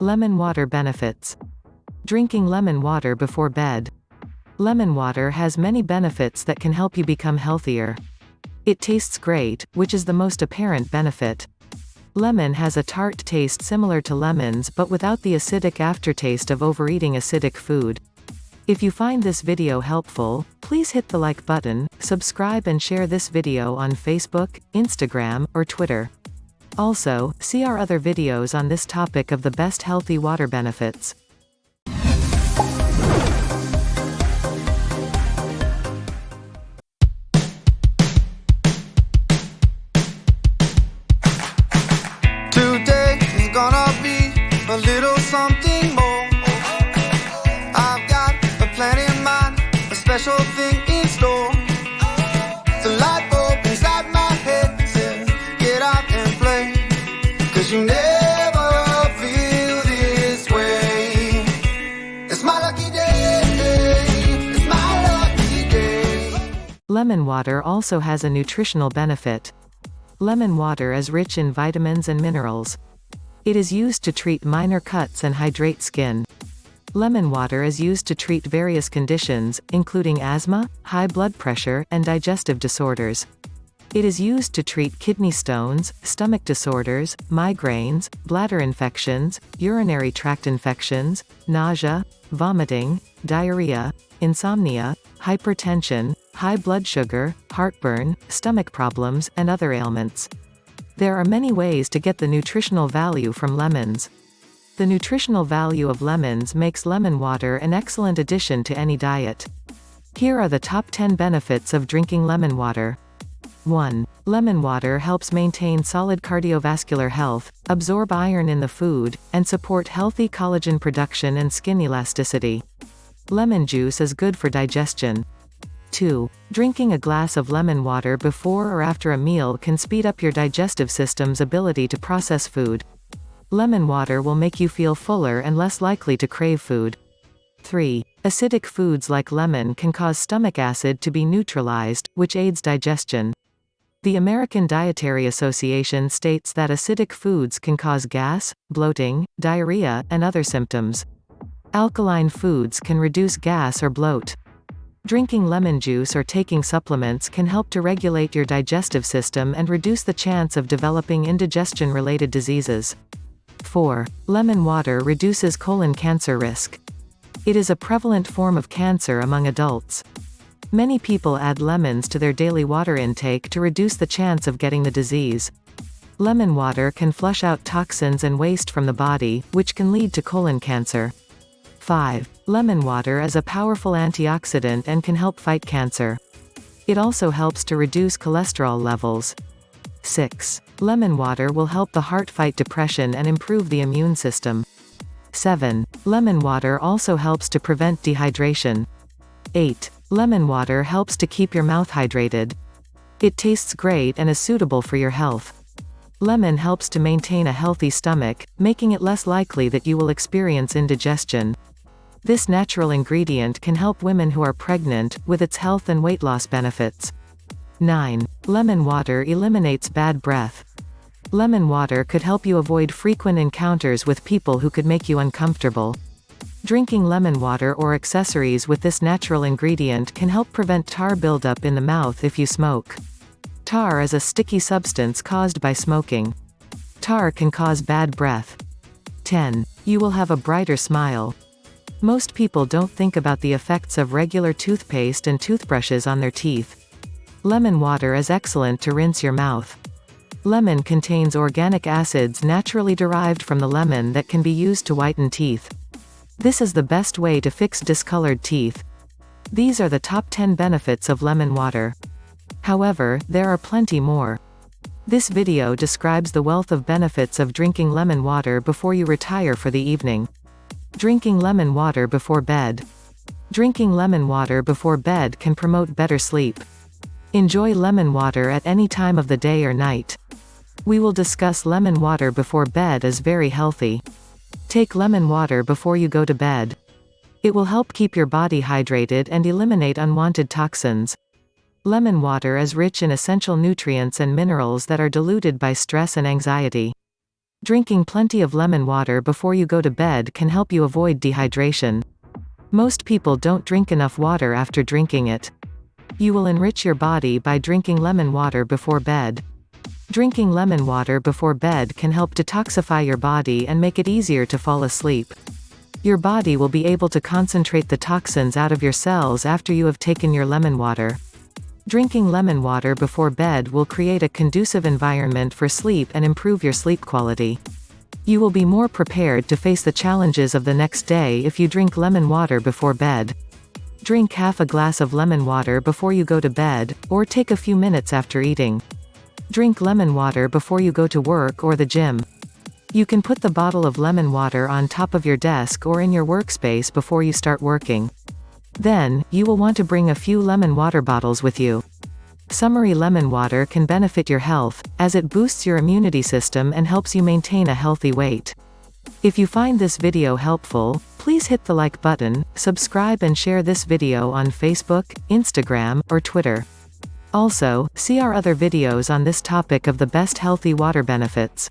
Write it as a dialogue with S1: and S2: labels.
S1: Lemon water benefits. Drinking lemon water before bed. Lemon water has many benefits that can help you become healthier. It tastes great, which is the most apparent benefit. Lemon has a tart taste similar to lemons but without the acidic aftertaste of overeating acidic food. If you find this video helpful, please hit the like button, subscribe and share this video on Facebook, Instagram, or Twitter. Also, see our other videos on this topic of the best healthy water benefits.
S2: Today is gonna be a little something more. I've got a plan in mind, a special thing in store. The light bulb inside my head says, get out and play, 'cause you never feel this way. It's my lucky day, it's my lucky day.
S1: Lemon water also has a nutritional benefit. Lemon water is rich in vitamins and minerals. It is used to treat minor cuts and hydrate skin. Lemon water is used to treat various conditions, including asthma, high blood pressure, and digestive disorders. It is used to treat kidney stones, stomach disorders, migraines, bladder infections, urinary tract infections, nausea, vomiting, diarrhea, insomnia, hypertension, high blood sugar, heartburn, stomach problems, and other ailments. There are many ways to get the nutritional value from lemons. The nutritional value of lemons makes lemon water an excellent addition to any diet. Here are the top 10 benefits of drinking lemon water. 1. Lemon water helps maintain solid cardiovascular health, absorb iron in the food, and support healthy collagen production and skin elasticity. Lemon juice is good for digestion. 2. Drinking a glass of lemon water before or after a meal can speed up your digestive system's ability to process food. Lemon water will make you feel fuller and less likely to crave food. 3. Acidic foods like lemon can cause stomach acid to be neutralized, which aids digestion. The American Dietary Association states that acidic foods can cause gas, bloating, diarrhea, and other symptoms. Alkaline foods can reduce gas or bloat. Drinking lemon juice or taking supplements can help to regulate your digestive system and reduce the chance of developing indigestion-related diseases. 4. Lemon water reduces colon cancer risk. It is a prevalent form of cancer among adults. Many people add lemons to their daily water intake to reduce the chance of getting the disease. Lemon water can flush out toxins and waste from the body, which can lead to colon cancer. 5. Lemon water is a powerful antioxidant and can help fight cancer. It also helps to reduce cholesterol levels. 6. Lemon water will help the heart fight depression and improve the immune system. 7. Lemon water also helps to prevent dehydration. 8. Lemon water helps to keep your mouth hydrated. It tastes great and is suitable for your health. Lemon helps to maintain a healthy stomach, making it less likely that you will experience indigestion. This natural ingredient can help women who are pregnant, with its health and weight loss benefits. 9. Lemon water eliminates bad breath. Lemon water could help you avoid frequent encounters with people who could make you uncomfortable. Drinking lemon water or accessories with this natural ingredient can help prevent tar buildup in the mouth if you smoke. Tar is a sticky substance caused by smoking. Tar can cause bad breath. 10. You will have a brighter smile. Most people don't think about the effects of regular toothpaste and toothbrushes on their teeth. Lemon water is excellent to rinse your mouth. Lemon contains organic acids naturally derived from the lemon that can be used to whiten teeth. This is the best way to fix discolored teeth. These are the top 10 benefits of lemon water. However, there are plenty more. This video describes the wealth of benefits of drinking lemon water before you retire for the evening. Drinking lemon water before bed. Drinking lemon water before bed can promote better sleep. Enjoy lemon water at any time of the day or night. We will discuss lemon water before bed is very healthy. Take lemon water before you go to bed. It will help keep your body hydrated and eliminate unwanted toxins. Lemon water is rich in essential nutrients and minerals that are diluted by stress and anxiety. Drinking plenty of lemon water before you go to bed can help you avoid dehydration. Most people don't drink enough water after drinking it. You will enrich your body by drinking lemon water before bed. Drinking lemon water before bed can help detoxify your body and make it easier to fall asleep. Your body will be able to concentrate the toxins out of your cells after you have taken your lemon water. Drinking lemon water before bed will create a conducive environment for sleep and improve your sleep quality. You will be more prepared to face the challenges of the next day if you drink lemon water before bed. Drink half a glass of lemon water before you go to bed, or take a few minutes after eating. Drink lemon water before you go to work or the gym. You can put the bottle of lemon water on top of your desk or in your workspace before you start working. Then, you will want to bring a few lemon water bottles with you. Summery lemon water can benefit your health, as it boosts your immunity system and helps you maintain a healthy weight. If you find this video helpful, please hit the like button, subscribe and share this video on Facebook, Instagram, or Twitter. Also, see our other videos on this topic of the best healthy water benefits.